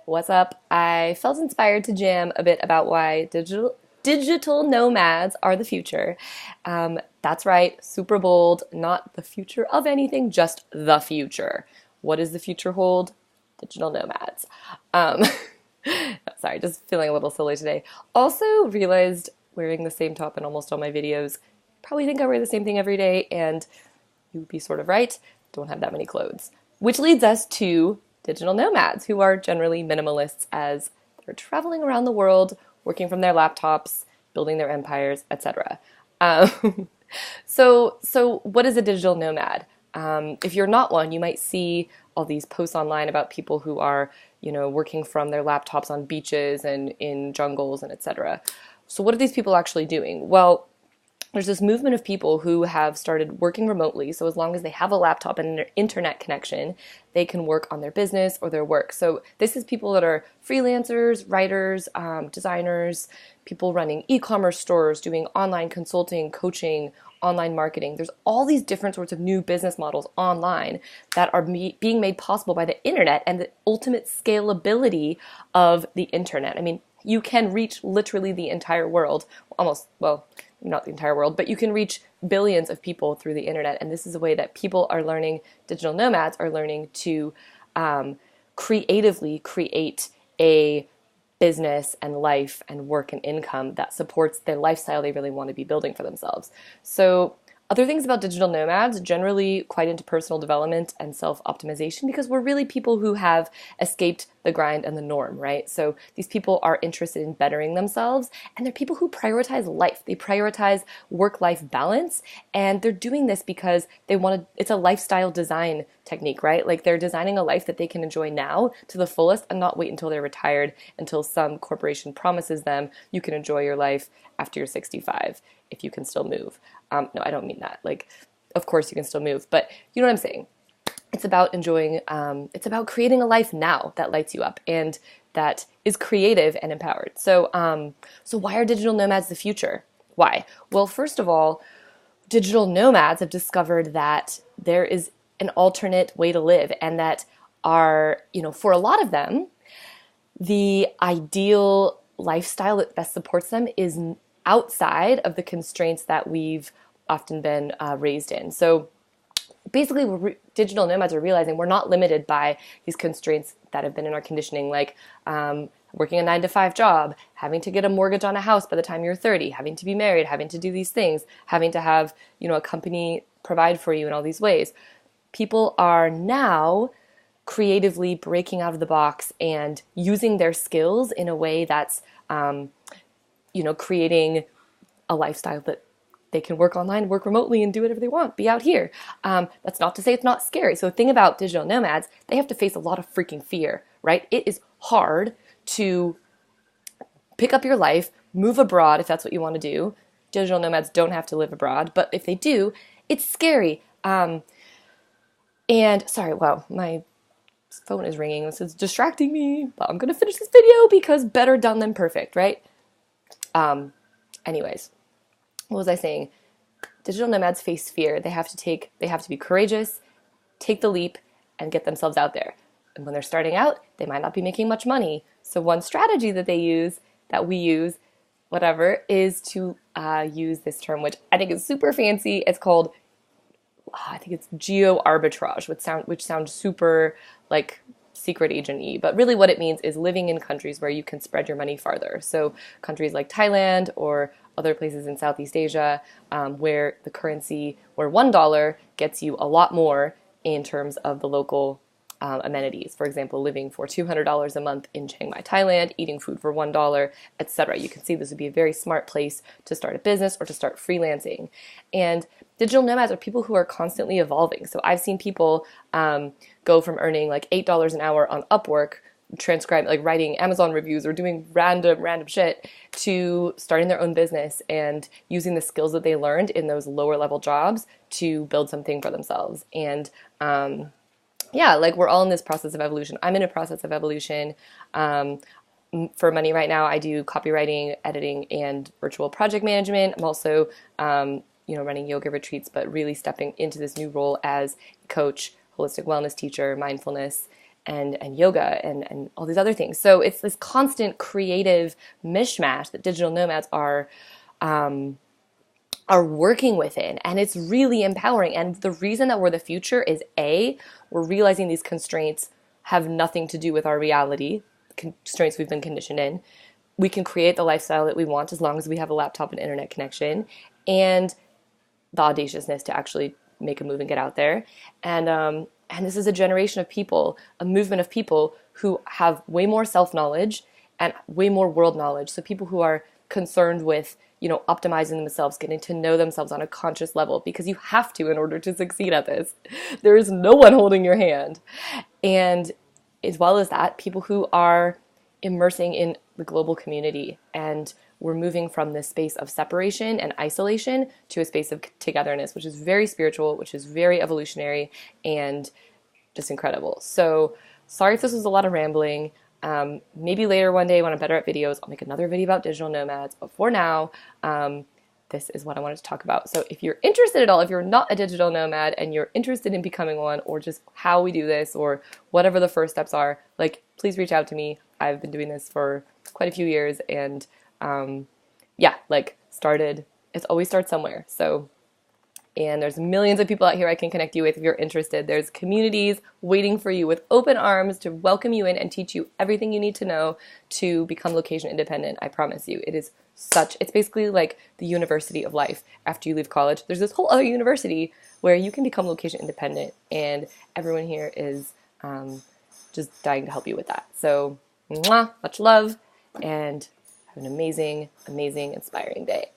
What's up? I felt inspired to jam a bit about why digital nomads are the future. That's right, super bold, not the future of anything, just the future. What does the future hold? Digital nomads. Um, Sorry, just feeling a little silly today. Also realized wearing the same top in almost all my videos. Probably think I wear the same thing every day, and you would be sort of right. Don't have that many clothes. Which leads us to digital nomads, who are generally minimalists as they're traveling around the world, working from their laptops, building their empires, etc. Um, so what is a digital nomad? If you're not one, you might see all these posts online about people who are, working from their laptops on beaches and in jungles and etc. So what are these people actually doing? Well, there's this movement of people who have started working remotely. So as long as they have a laptop and an internet connection, they can work on their business or their work. So this is people that are freelancers, writers, designers, people running e-commerce stores, doing online consulting, coaching, online marketing. There's all these different sorts of new business models online that are being made possible by the internet and the ultimate scalability of the internet. I mean, you can reach literally the entire world, almost, well, not the entire world, but you can reach billions of people through the internet. And this is a way that people are learning, digital nomads are learning to creatively create a business and life and work and income that supports their lifestyle they really want to be building for themselves. So other things about digital nomads, generally quite into personal development and self-optimization, because we're really people who have escaped the grind and the norm, right? So these people are interested in bettering themselves, and they're people who prioritize life. They prioritize work-life balance, and they're doing this because they want to, it's a lifestyle design technique, right? Like they're designing a life that they can enjoy now to the fullest and not wait until they're retired, until some corporation promises them you can enjoy your life after you're 65 if you can still move. No, I don't mean that. Like, of course you can still move, but you know what I'm saying? It's about enjoying, it's about creating a life now that lights you up and that is creative and empowered. So why are digital nomads the future? Why? Well, first of all, digital nomads have discovered that there is an alternate way to live, and that for a lot of them, the ideal lifestyle that best supports them is outside of the constraints that we've often been raised in. So basically, digital nomads are realizing we're not limited by these constraints that have been in our conditioning, like working a 9-to-5 job, having to get a mortgage on a house by the time you're 30, having to be married, having to do these things, having to have, a company provide for you in all these ways. People are now creatively breaking out of the box and using their skills in a way that's, creating a lifestyle that they can work online, work remotely, and do whatever they want, be out here. That's not to say it's not scary. So the thing about digital nomads, they have to face a lot of freaking fear, right? It is hard to pick up your life, move abroad if that's what you want to do. Digital nomads don't have to live abroad, but if they do, it's scary. And sorry, wow, my phone is ringing. This is distracting me, but I'm going to finish this video because better done than perfect, right? Anyways, what was I saying? Digital nomads face fear. They have to be courageous, take the leap, and get themselves out there. And when they're starting out, they might not be making much money. So one strategy that we use, whatever, is to use this term, which I think is super fancy. It's called, I think it's geo arbitrage, which sounds super like secret agent-y, but really what it means is living in countries where you can spread your money farther. So countries like Thailand or other places in Southeast Asia, where the currency, where $1 gets you a lot more in terms of the local amenities. For example, living for $200 a month in Chiang Mai, Thailand, eating food for $1, etc. You can see this would be a very smart place to start a business or to start freelancing. And digital nomads are people who are constantly evolving. So I've seen people go from earning like $8 an hour on Upwork, writing Amazon reviews or doing random shit, to starting their own business and using the skills that they learned in those lower level jobs to build something for themselves. And we're all in this process of evolution. I'm in a process of evolution. For money right now, I do copywriting, editing, and virtual project management. I'm also, running yoga retreats, but really stepping into this new role as coach, holistic wellness teacher, mindfulness, and yoga and all these other things. So it's this constant creative mishmash that digital nomads are working within, and it's really empowering. And the reason that we're the future is we're realizing these constraints have nothing to do with our reality, constraints we've been conditioned in. We can create the lifestyle that we want as long as we have a laptop and internet connection, and the audaciousness to actually make a move and get out there. And this is a generation of people, a movement of people who have way more self-knowledge and way more world knowledge. So people who are concerned with, optimizing themselves, getting to know themselves on a conscious level, because you have to in order to succeed at this. There is no one holding your hand. And as well as that, people who are immersing in the global community, and we're moving from this space of separation and isolation to a space of togetherness, which is very spiritual, which is very evolutionary, and just incredible. So sorry if this was a lot of rambling. Maybe later one day when I'm better at videos, I'll make another video about digital nomads. But for now, this is what I wanted to talk about. So if you're interested at all, if you're not a digital nomad and you're interested in becoming one, or just how we do this, or whatever the first steps are, please reach out to me. I've been doing this for quite a few years, and it always starts somewhere. So, and there's millions of people out here I can connect you with if you're interested. There's communities waiting for you with open arms to welcome you in and teach you everything you need to know to become location independent. I promise you, it's basically like the university of life. After you leave college, there's this whole other university where you can become location independent, and everyone here is just dying to help you with that. So, much love, and have an amazing, amazing, inspiring day.